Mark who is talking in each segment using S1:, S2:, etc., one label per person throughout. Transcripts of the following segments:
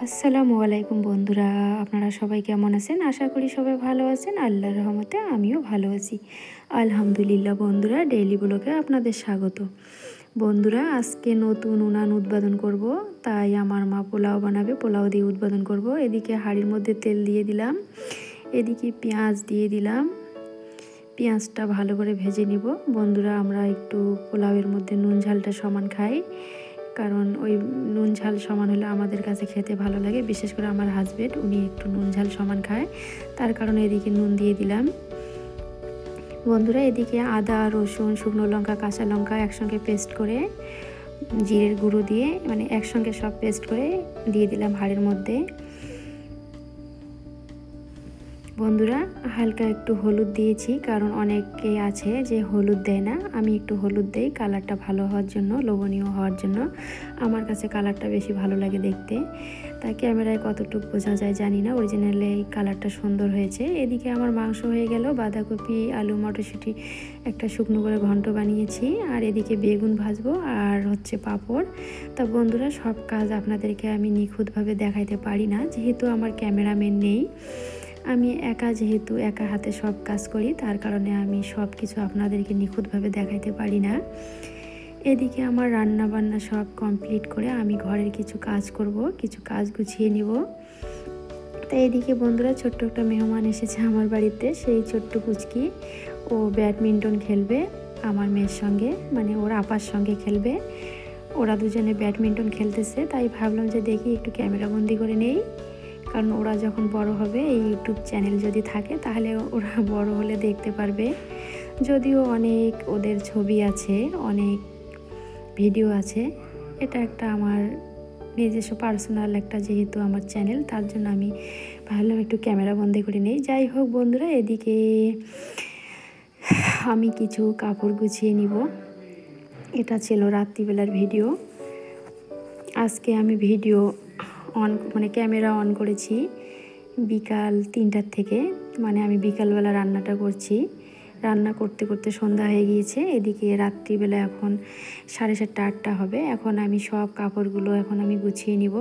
S1: আসসালামু আলাইকুম বন্ধুরা, আপনারা সবাই কেমন আছেন? আশা করি সবাই ভালো আছেন। আল্লাহর রহমতে আমিও ভালো আছি, আলহামদুলিল্লাহ। বন্ধুরা, ডেইলি ব্লগে আপনাদের স্বাগত। বন্ধুরা, আজকে নতুন উনান উদ্বোধন করব, তাই আমার মা পোলাও বানাবে, পোলাও দিয়ে উদ্বোধন করব। এদিকে হাঁড়ির মধ্যে তেল দিয়ে দিলাম, এদিকে পেঁয়াজ দিয়ে দিলাম। পেঁয়াজটা ভালো করে ভেজে নিব। বন্ধুরা, আমরা একটু পোলাওয়ের মধ্যে নুন ঝালটা সমান খাই, কারণ ওই নুন ঝাল সমান হলে আমাদের কাছে খেতে ভালো লাগে। বিশেষ করে আমার হাজবেন্ড, উনি একটু নুন ঝাল সমান খায়, তার কারণে এদিকে নুন দিয়ে দিলাম। বন্ধুরা, এদিকে আদা, রসুন, শুকনো লঙ্কা, কাঁচা লঙ্কা একসঙ্গে পেস্ট করে, জিরের গুঁড়ো দিয়ে, মানে একসঙ্গে সব পেস্ট করে দিয়ে দিলাম হাঁড়ির মধ্যে। বন্ধুরা, হালকা একটু হলুদ দিয়েছি, কারণ অনেকে আছে যে হলুদ দেয় না। আমি একটু হলুদ দেই কালারটা ভালো হওয়ার জন্য, লোভনীয় হওয়ার জন্য। আমার কাছে কালারটা বেশি ভালো লাগে দেখতে। তাই ক্যামেরায় কতটুকু বোঝা যায় জানি না, অরিজিনালে এই কালারটা সুন্দর হয়েছে। এদিকে আমার মাংস হয়ে গেল, বাঁধাকপি, আলু, মটরশুঁটি একটা শুকনো করে ঘন্ট বানিয়েছি, আর এদিকে বেগুন ভাজবো, আর হচ্ছে পাঁপড়। তা বন্ধুরা, সব কাজ আপনাদেরকে আমি নিখুঁতভাবে দেখাইতে পারি না, যেহেতু আমার ক্যামেরাম্যান নেই। আমি যেহেতু একা হাতে সব কাজ করি, তার কারণে আমি সব কিছু আপনাদেরকে নিখুঁতভাবে দেখাইতে পারি না। এদিকে আমার রান্না বান্না সব কমপ্লিট করে আমি ঘরের কিছু কাজ করব, কিছু কাজ গুছিয়ে নিব। তাই এদিকে বন্ধুরা, ছোট্ট একটা মেহমান এসেছে আমার বাড়িতে। সেই ছোট্ট পুচকি, ও ব্যাডমিন্টন খেলবে আমার মেয়ের সঙ্গে, মানে ওর আপার সঙ্গে খেলবে। ওরা দুজনে ব্যাডমিন্টন খেলতেছে, তাই ভাবলাম যে দেখি একটু ক্যামেরা বন্দি করে নেই, কারণ ওরা যখন বড় হবে, এই ইউটিউব চ্যানেল যদি থাকে, তাহলে ওরা বড় হলে দেখতে পারবে। যদিও অনেক ওদের ছবি আছে, অনেক ভিডিও আছে, এটা একটা আমার নিজস্ব পার্সোনাল একটা যেহেতু আমার চ্যানেল, তার জন্য আমি ভাবলাম একটু ক্যামেরা বন্দি করে নেই। যাই হোক বন্ধুরা, এদিকে আমি কিছু কাপড় গুছিয়ে নিব। এটা ছিল রাত্রিবেলার ভিডিও। আজকে আমি ভিডিও মানে ক্যামেরা অন করেছি বিকাল 3টার থেকে, মানে আমি বিকালবেলা রান্নাটা করছি। রান্না করতে করতে সন্ধ্যা হয়ে গিয়েছে। এদিকে রাত্রিবেলা এখন 7:30 8টা হবে। এখন আমি সব কাপড়গুলো এখন আমি গুছিয়ে নিব।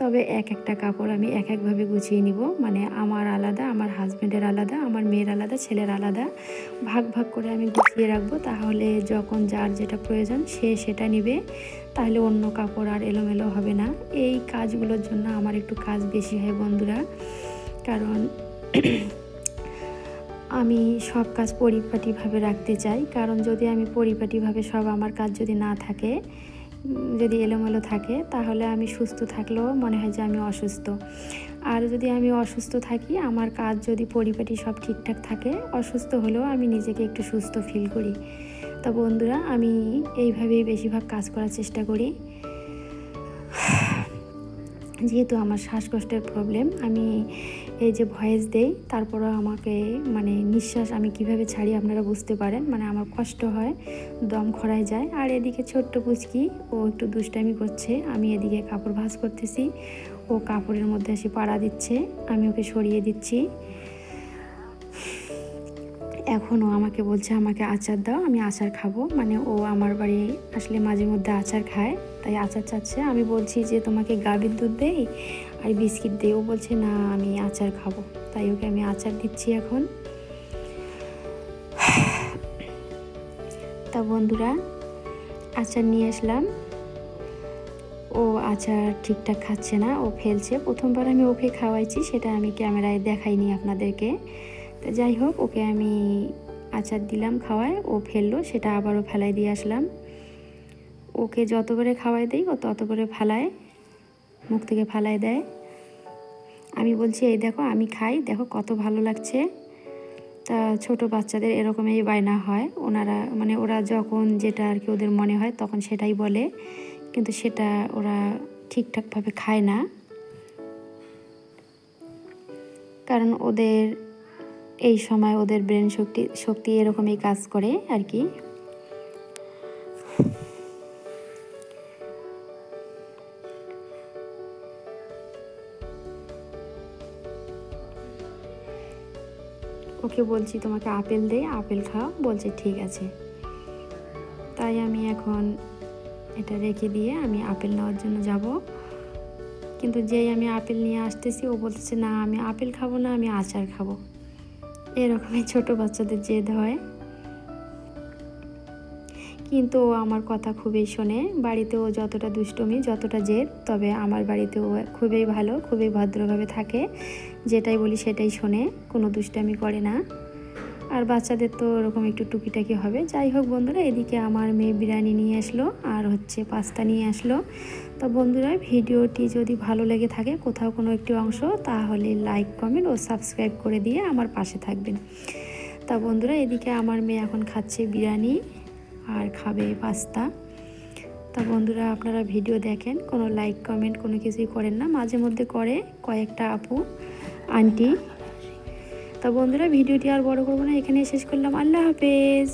S1: তবে একটা কাপড় আমি একভাবে গুছিয়ে নিব, মানে আমার আলাদা, আমার হাজব্যান্ডের আলাদা, আমার মেয়ের আলাদা, ছেলের আলাদা, ভাগ ভাগ করে আমি গুছিয়ে রাখবো। তাহলে যখন যার যেটা প্রয়োজন সে সেটা নেবে, তাহলে অন্য কাপড় আর এলোমেলো হবে না। এই কাজগুলোর জন্য আমার একটু কাজ বেশি হয় বন্ধুরা, কারণ আমি সব কাজ পরিপাটিভাবে রাখতে চাই। কারণ যদি আমি পরিপাটিভাবে সব আমার কাজ যদি না থাকে, যদি এলোমেলো থাকে, তাহলে আমি সুস্থ থাকলেও মনে হয় যে আমি অসুস্থ। আর যদি আমি অসুস্থ থাকি, আমার কাজ যদি পরিপাটি সব ঠিকঠাক থাকে, অসুস্থ হলেও আমি নিজেকে একটু সুস্থ ফিল করি। তো বন্ধুরা, আমি এইভাবেই বেশিরভাগ কাজ করার চেষ্টা করি। যেহেতু আমার শ্বাসকষ্টের প্রবলেম, আমি এই যে ভয়েস দেই, তারপরেও আমাকে মানে নিঃশ্বাস আমি কিভাবে ছাড়ি আপনারা বুঝতে পারেন, মানে আমার কষ্ট হয়, দম খরায় যায়। আর এদিকে ছোট্ট পুচকি, ও একটু দুষ্টামি করছে, আমি এদিকে কাপড় ভাঁজ করতেছি, ও কাপড়ের মধ্যে এসে পাড়া দিচ্ছে, আমি ওকে সরিয়ে দিচ্ছি। এখনও আমাকে বলছে আমাকে আচার দাও, আমি আচার খাবো। মানে ও আমার বাড়ি আসলে মাঝে মধ্যে আচার খায়, তাই আচার চাচ্ছে। আমি বলছি যে তোমাকে গাভীর দুধ দেই আর বিস্কিট দেই, ও বলছে না আমি আচার খাবো, তাই ওকে আমি আচার দিচ্ছি এখন। তা বন্ধুরা, আচার নিয়ে আসলাম। ও আচার ঠিকঠাক খাচ্ছে না, ও ফেলছে। প্রথমবার আমি ওকে খাওয়াইছি, সেটা আমি ক্যামেরায় দেখাইনি আপনাদেরকে। তো যাই হোক, ওকে আমি আচার দিলাম খাওয়ায়, ও ফেললো, সেটা আবারও ফেলাই দিয়ে আসলাম। ওকে যত করে খাওয়াই দেই, ও তত করে ফালায়, মুখ থেকে ফালায় দেয়। আমি বলছি এই দেখো আমি খাই, দেখো কত ভালো লাগছে। তা ছোট বাচ্চাদের এরকমই বায়না হয়, ওনারা মানে ওরা যখন যেটা আর কি ওদের মনে হয় তখন সেটাই বলে, কিন্তু সেটা ওরা ঠিকঠাকভাবে খায় না, কারণ ওদের এই সময় ওদের ব্রেন শক্তি এরকমই কাজ করে আর কি। ওকে বলছি তোমাকে আপেল দে, আপেল খাও, বলছে ঠিক আছে। তাই আমি এখন এটা রেখে দিয়ে আমি আপেল নেওয়ার জন্য যাব। কিন্তু যেই আমি আপেল নিয়ে আসতেছি ও বলতেছে না আমি আপেল খাবো না, আমি আচার খাবো। এরকমই ছোট বাচ্চাদের জেদ হয়, কিন্তু ও আমার কথা খুবই শোনে। বাড়িতেও যতটা দুষ্টুমি যতটা জেদ, তবে আমার বাড়িতেও খুবই ভালো, খুবই ভদ্রভাবে থাকে, যেটাই বলি সেটাই শোনে, কোনো দুষ্টামি করে না। আর বাচ্চাদের তো ওরকম একটু টুকিটাকি হবে। যাই হোক বন্ধুরা, এদিকে আমার মেয়ে বিরিয়ানি নিয়ে আসলো আর হচ্ছে পাস্তা নিয়ে আসলো। তো বন্ধুরা, ভিডিওটি যদি ভালো লেগে থাকে কোথাও কোনো একটি অংশ, তাহলে লাইক কমেন্ট ও সাবস্ক্রাইব করে দিয়ে আমার পাশে থাকবেন। তা বন্ধুরা, এদিকে আমার মেয়ে এখন খাচ্ছে বিরিয়ানি আর খাবে পাস্তা। তা বন্ধুরা, আপনারা ভিডিও দেখেন, কোনো লাইক কমেন্ট কোনো কিছুই করেন না, মাঝে মধ্যে করে কয়েকটা আপু আন্টি। তা বন্ধুরা, ভিডিওটি আর বড় করবো না, এখানে শেষ করলাম। আল্লাহ হাফেজ।